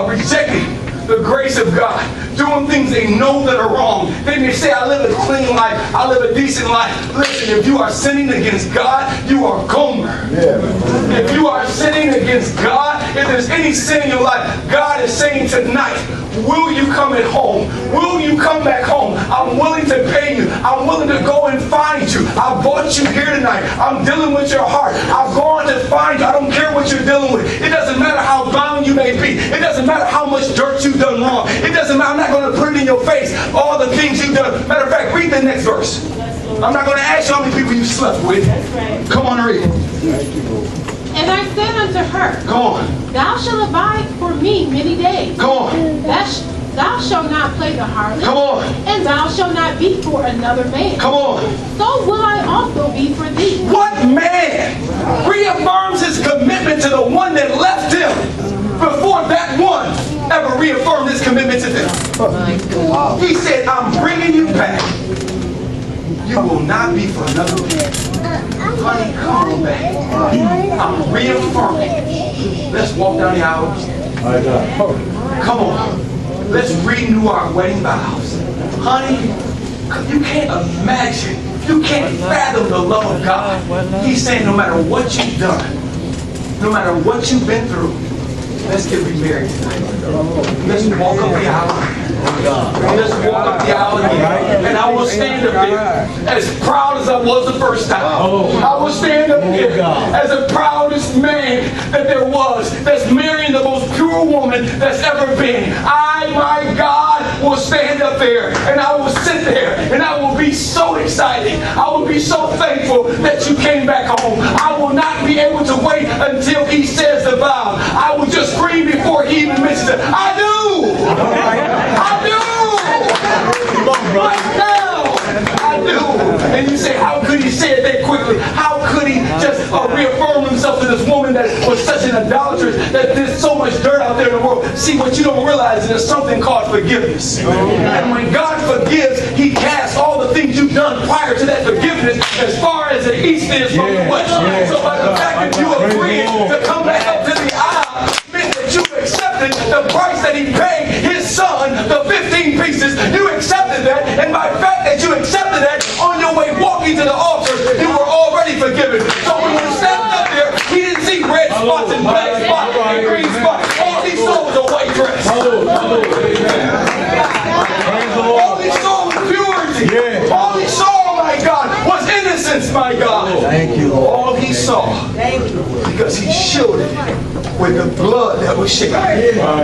rejecting the grace of God, doing things they know that are wrong. They may say, I live a clean life, I live a decent life. Listen, if you are sinning against God, you are Gomer. If you are sinning against God, if there's any sin in your life, God is saying tonight, will you come at home? Will you come back home? I'm willing to pay you. I'm willing to go and find you. I brought you here tonight. I'm dealing with your heart. I've gone to find you. I don't care what you're dealing with. It doesn't matter how bound you may be. It doesn't matter how much dirt you've done wrong. It doesn't matter. I'm not going to put it in your face, all the things you've done. Matter of fact, read the next verse. I'm not going to ask you how many people you slept with. Come on, read. And I said unto her, Come on. Thou shalt abide for me many days. Come on. Thou shalt not play the harlot. Come on. And thou shalt not be for another man. Come on. So will I also be for thee. What man reaffirms his commitment to the one that left him before that one ever reaffirmed his commitment to them? He said, I'm bringing you back. You will not be for another man. Honey, come on back. I'm reaffirming. Let's walk down the aisle. Come on. Let's renew our wedding vows. Honey, you can't imagine. You can't fathom the love of God. He's saying no matter what you've done, no matter what you've been through, let's get remarried tonight. Let's walk up the aisle. Let's walk up the aisle again. And I will stand up there as proud as I was the first time. I will stand up there as the proudest man that there was, that's marrying the most pure woman that's ever been. I, my God, will stand up there and I will sit there and I will be so excited. I will be so thankful that you came back home. I will not be able to wait until he says the vow. I will just scream before he even mentions it. I do! I do! Right now! I do! And you say, how could he say it that quickly? How could he just reaffirm himself to this woman that was such an idolatress, that there's so much dirt out there in the world? See, what you don't realize is there's something called forgiveness. And when God forgives, he casts all the things you've done prior to that forgiveness as far as the east is from the west. So by the fact that you agreed to come back up to the aisle, meant that you accepted the price that he paid his son, the 15 pieces. You accepted that, and by the fact that you accepted that, on your way walking to the altar, you were already forgiven. So when you stepped up there, he didn't see red spots and black spots and green spots. All he saw was a white dress. All he saw was purity. All he saw, my God, was innocence, my God. Thank you, Lord. All he saw, because he shielded with the blood that was shed.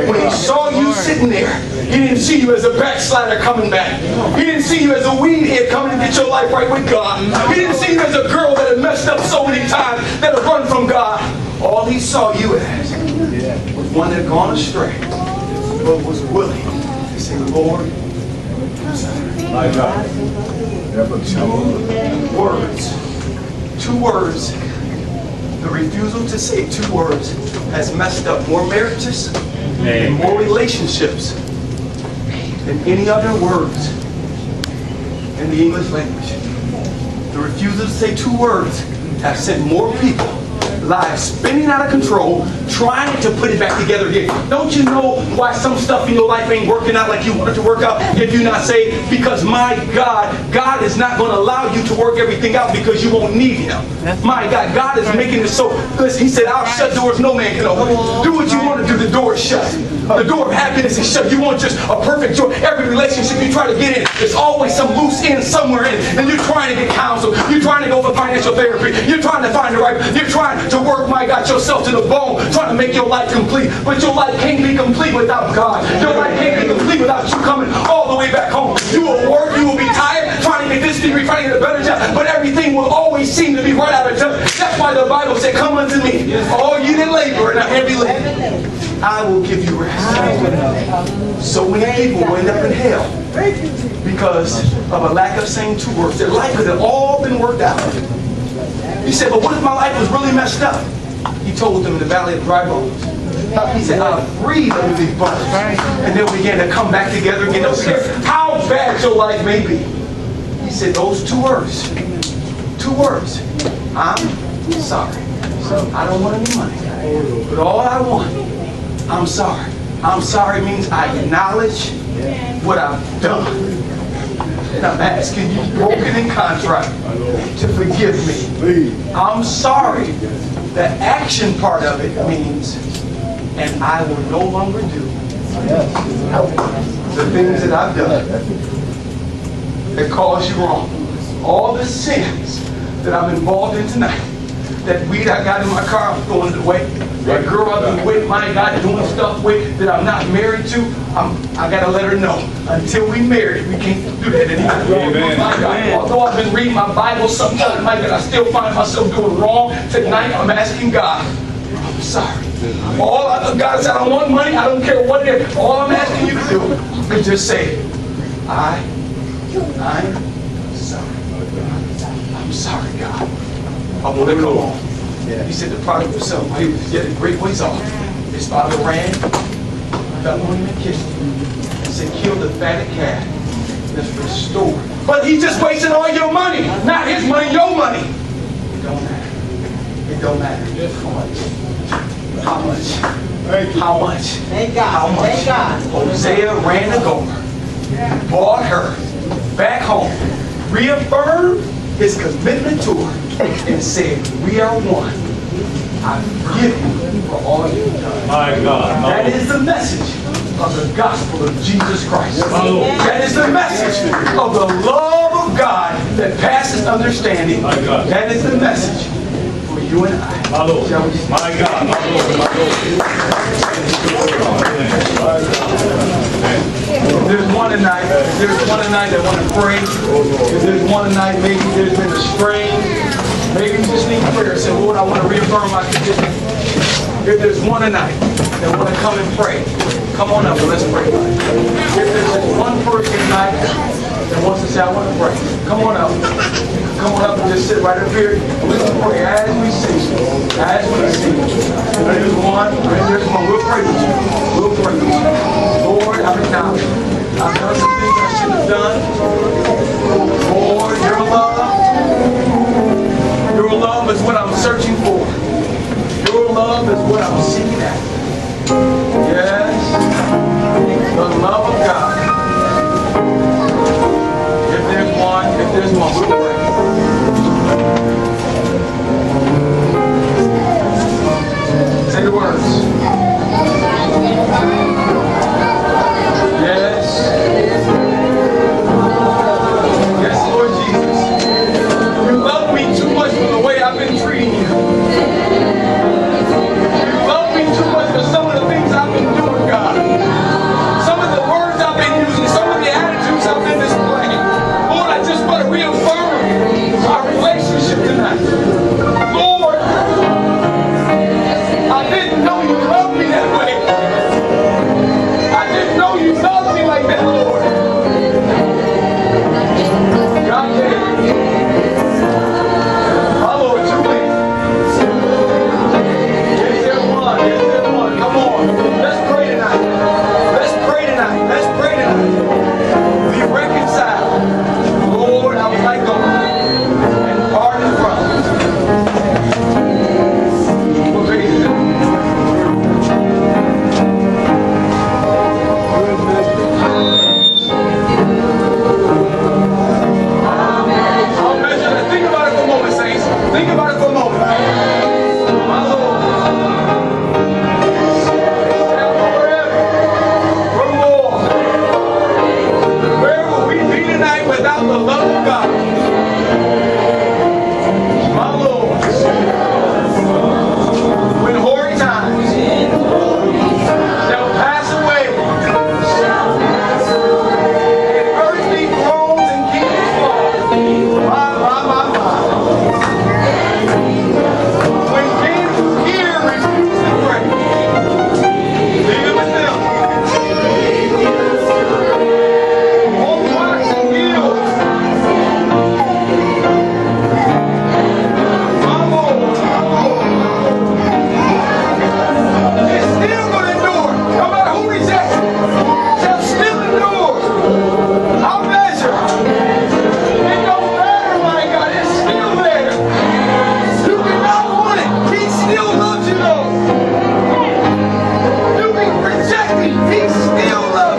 When he saw you sitting there, he didn't see you as a backslider coming back. He didn't see you as a weed head coming to get your life right with God. He didn't see you as a girl that had messed up so many times that had run from God. All he saw you as was one that had gone astray, but was willing to say, Lord, My God. words. 2 words. The refusal to say 2 words has messed up more marriages and more relationships than any other words in the English language. The refusal to say 2 words have sent more people, lives spinning out of control, trying to put it back together again. Don't you know why some stuff in your life ain't working out like you want it to work out if you're not saved? Because my God, God is not going to allow you to work everything out because you won't need him. My God, God is making it so. Listen, he said, I'll shut doors no man can open. Do what you want to do, the door is shut. The door of happiness is shut. You want just a perfect joy. Every relationship you try to get in, there's always some loose end somewhere in it. And you're trying to get counsel. You're trying to go for financial therapy. You're trying to find the right. You're trying to work, my God, yourself to the bone, trying to make your life complete. But your life can't be complete without God. Your life can't be complete without you coming all the way back home. You will work. You will be tired trying to get this degree, trying to get a better job. But everything will always seem to be right out of touch. That's why the Bible said, come unto me, all you that labor and are heavy laden. I will give you rest. So many people will end up in hell because of a lack of saying 2 words. Their life could have all been worked out. You said, but what if my life was really messed up? He told them in the valley of dry bones. He said, I breathe under these bones. And they'll begin to come back together again. Don't care how bad your life may be. He said those 2 words. 2 words. I'm sorry. I don't want any money. But all I want, I'm sorry. I'm sorry means I acknowledge what I've done. And I'm asking you, broken and contrite, to forgive me. I'm sorry. The action part of it means, and I will no longer do the things that I've done that caused you wrong. All the sins that I'm involved in tonight, that weed I got in my car, I'm throwing it away. That girl I've been with, my God, doing stuff with that I'm not married to, I got to let her know. Until we marry, we can't do that anymore. My God, although I've been reading my Bible sometimes, my God, I still find myself doing wrong. Tonight, I'm asking God, I'm sorry. God said, I don't want money, I don't care what it is. All I'm asking you to do is just say, I'm sorry. I'm sorry, God. I want to come home. He said the prodigal son, he was yet a great ways off. His father ran, fell on him and kissed him, and said, kill the fatted calf that's restored. But he just wasted all your money. Not his money, your money. It don't matter. It don't matter. How much? How much? Thank God. How much? Thank God. Hosea ran to Gomer, brought her back home, reaffirmed his commitment to her, and said, we are one. I forgive you for all you've done. My God. That is the message of the gospel of Jesus Christ. That is the message of the love of God that passes understanding. That is the message for you and I. My Lord. My God. My Lord. My Lord. There's one tonight that want to pray. If there's one tonight, maybe there's been a strain. Maybe you just need prayer. Say, Lord, I want to reaffirm my condition. If there's one tonight that want to come and pray, come on up and let's pray. If there's just one person tonight that wants to say, I want to pray, come on up. Come on up and just sit right up here. Let's pray as we sing. As we sing. There's one. We'll pray with you. We'll pray with you. Lord, I'm acknowledged. I've done some things I shouldn't have done. Lord, your love is what I'm searching for. Your love is what I'm seeking at. Yes, the love of God. If there's one, we'll pray. Say the words. Yes. Yes, Lord Jesus. You love me too much for the way I've been treating you. You love me too much for some of the things I've been doing, God. Some of the words I've been using, some of the attitudes I've been displaying. Lord, I just want to reaffirm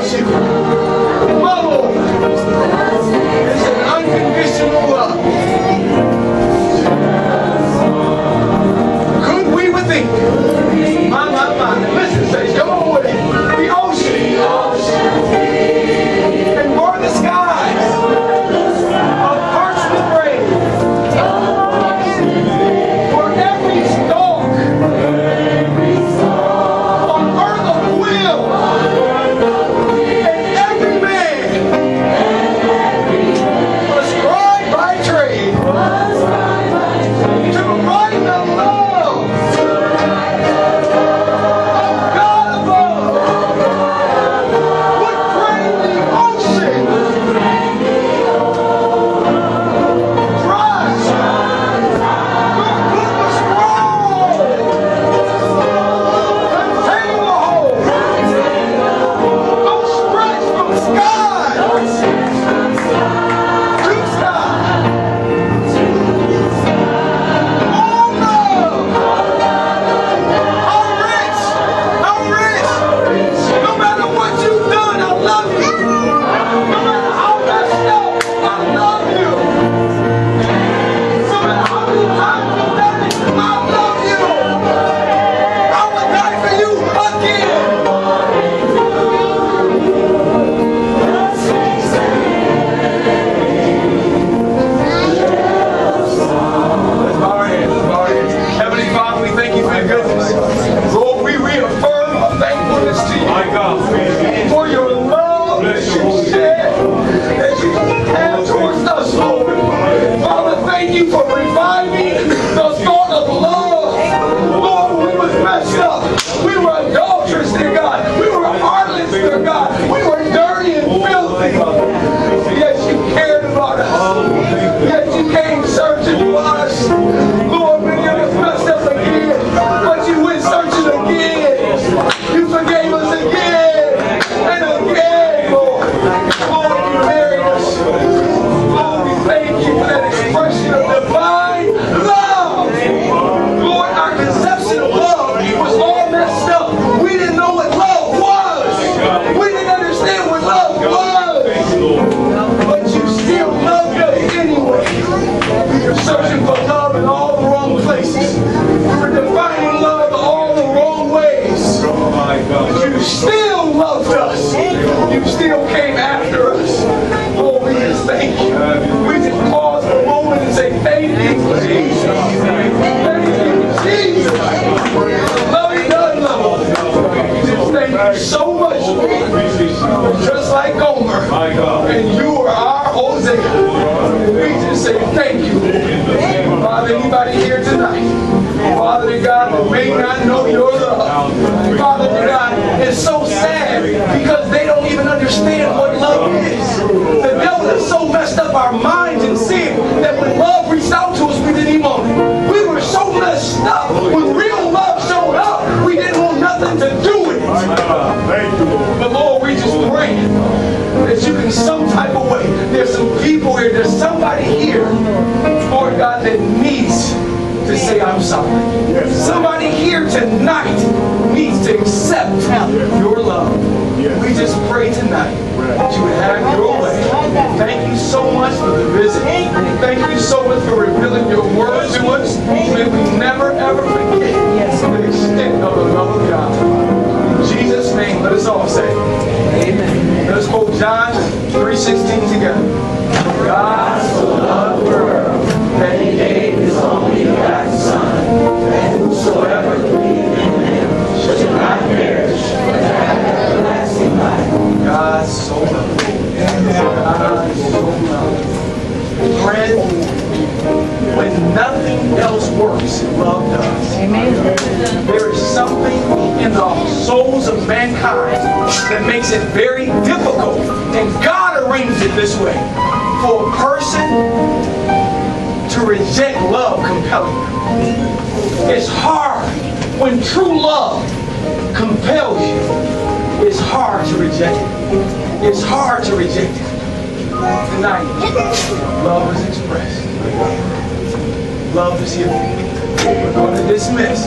loves you. My Lord is an unconditional love. Could we would think, my, listen, say, come on with it. The ocean, and more the skies, of parched with rain, for every stalk on earth of will, and every man prescribed by trade to write the love of God above would drain the ocean dry. Your goodness roll, contain the whole, don't stretch from sky to sky. All love, I'm rich. No matter what you've done, I love you. No matter how messed up, I love you. No matter how many times you've done it, I love you. I will die for you again. Let's bow our hands. Let's bow our hands. Heavenly Father, we thank you for your goodness. Lord, we reaffirm our thankfulness to you. My God. For your love that you shed, that you have towards us, Lord. Father, thank you for reviving the thought of love. Lord, when we was messed up, we were adulterous, dear God. We were harlots, dear God. We were dirty and filthy. Yet you cared about us. Yet you came searching for us. Lord, many of us messed up again, but you went searching again. You forgave us again and again, Lord. Lord, you married us. Lord, we thank you for that expression of divine love. Lord, our conception of love was all messed up. We didn't know what love was. We didn't understand what love was. But you still loved us anyway. We were searching for love in all the wrong places. We were defining love all the wrong ways. But you still loved us. You still came after us. Lord, we just thank you. We just pause for a moment and say, thank you, Jesus. Thank you, Jesus. Love you, none love. We just thank you so much, Lord. Just like Gomer. And you are our Hosea. We just say thank you, Lord. Father, anybody here tonight, Father to God, that may not know your love, Father to God, it's so sad because they don't even understand what love is. The devil has so messed up our minds and sin that when love reached out to us, we didn't even want it. We were so messed up. When real love showed up, we didn't want nothing to do with it. But Lord, we just pray that you can some type of way. There's some people here, there's somebody here, Lord God, that needs to say I'm sorry. Somebody here tonight needs to accept your love. We just pray tonight that you would have your way. Thank you so much for the visit. Thank you so much for revealing your word to us. May we never ever forget the extent of the love of God. In Jesus' name, let us all say amen. Let us quote John 3:16 together. God so loved the world that he gave his only begotten Son, that whosoever believed in him should not perish, but have everlasting life. God so loved. God so loved. Friend, when nothing else works, love does. Amen. There is something in the souls of mankind that makes it very difficult, and God arranged it this way, for a person to reject love compelling them. It's hard when true love compels you. It's hard to reject it. It's hard to reject it. Tonight, love is expressed. Love is here. We're going to dismiss,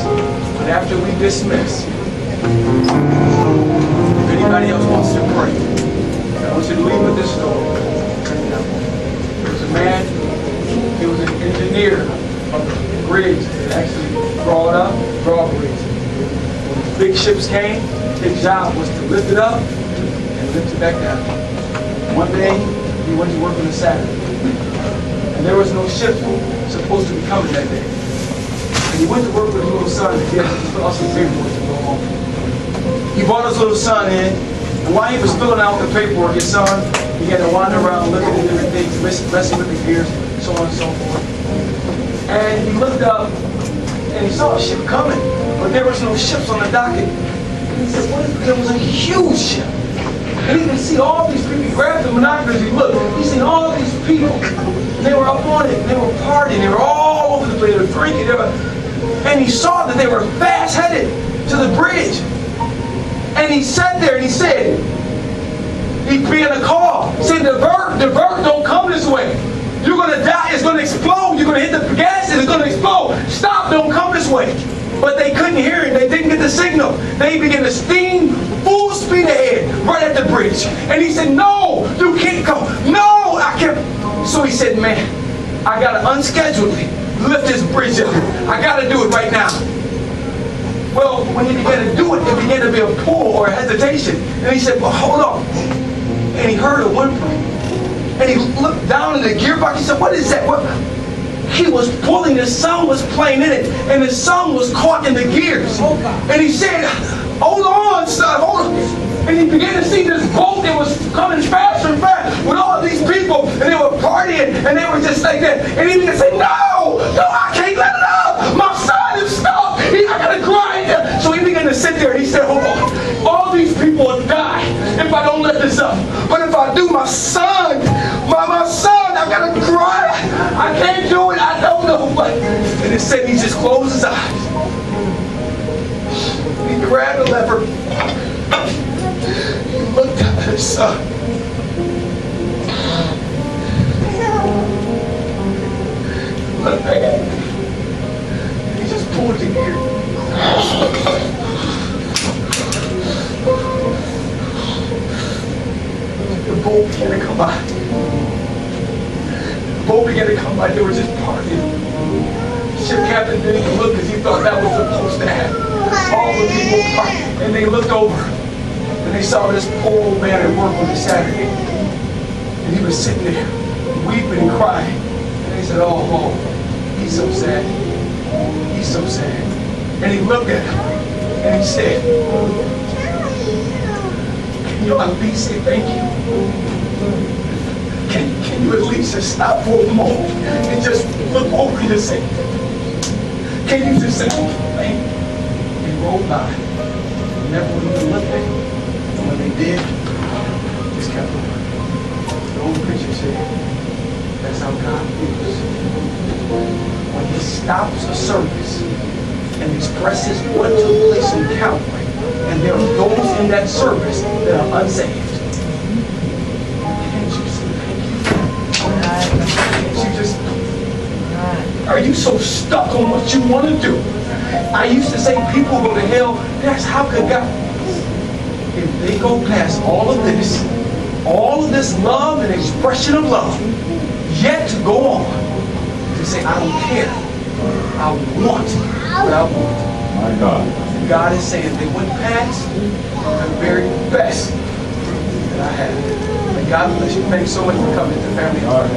but after we dismiss, if anybody else wants to pray, draw it up, drawbridge. When the big ships came, his job was to lift it up and lift it back down. One day, he went to work on a Saturday. And there was no ship supposed to be coming that day. And he went to work with his little son to get some paperwork to go home. He brought his little son in, and while he was filling out the paperwork, his son began to wander around looking at different things, messing with the gears, so on and so forth. And he looked up, and he saw a ship coming, but there was no ships on the docket. He said, what is it? There was a huge ship. And he could see all these people. He grabbed the binoculars, he looked. He seen all these people. And they were up on it. They were partying. They were all over the place. They were drinking. And he saw that they were fast headed to the bridge. And he sat there and he said, he began to call. He said, divert, don't come this way. You're going to die. It's going to explode. You're going to hit the gas and it's going to explode. Stop, don't come this way. But they couldn't hear him. They didn't get the signal. They began to steam full speed ahead right at the bridge. And he said, no, you can't go. No, I can't. So he said, man, I got to unscheduled lift this bridge up. I got to do it right now. Well, when he began to do it, there began to be a pull or a hesitation. And he said, well, hold on. And he heard a whimpering. And he looked down in the gearbox. He said, what is that? What? He was pulling, the sun was playing in it, and the sun was caught in the gears. And he said, hold on, son, hold on. And he began to see this boat that was coming faster and faster with all these people, and they were partying, and they were just like that. And he began to say, no, I can't let it up. My son is stuck. I gotta grind him. So he began to sit there, and he said, hold on. All these people will die if I don't let this up. But if I do, my son, I gotta grind. I can't do it. I don't know. And it said he just closed his eyes. He grabbed the lever. He looked at his son. He looked back at him. He just pulled the gear. The boat began to come by. The boat began to come by. They were just partying. Ship captain didn't even look because he thought that was supposed to happen. All the people partying. And they looked over. And they saw this poor old man at work on a Saturday. And he was sitting there, weeping and crying. And they said, oh, he's so sad. He's so sad. And he looked at him. And he said, can you at least say thank you? Can you at least just stop for a moment and just look over and just say, can you just say, thank you? He rolled by. Never even looked at him. And when they did, just kept going. The old preacher said, that's how God feels. When he stops a service and expresses what took place in Calvary, and there are those in that service that are unsaved. Can't you say thank you? Can't you just... Are you so stuck on what you want to do? I used to say people go to hell. That's how could God... If they go past all of this love and expression of love, yet to go on to say, I don't care. I want what I want. My God. God is saying they went past the very best that I had. And God bless you. Thanks so much for coming to Family Art.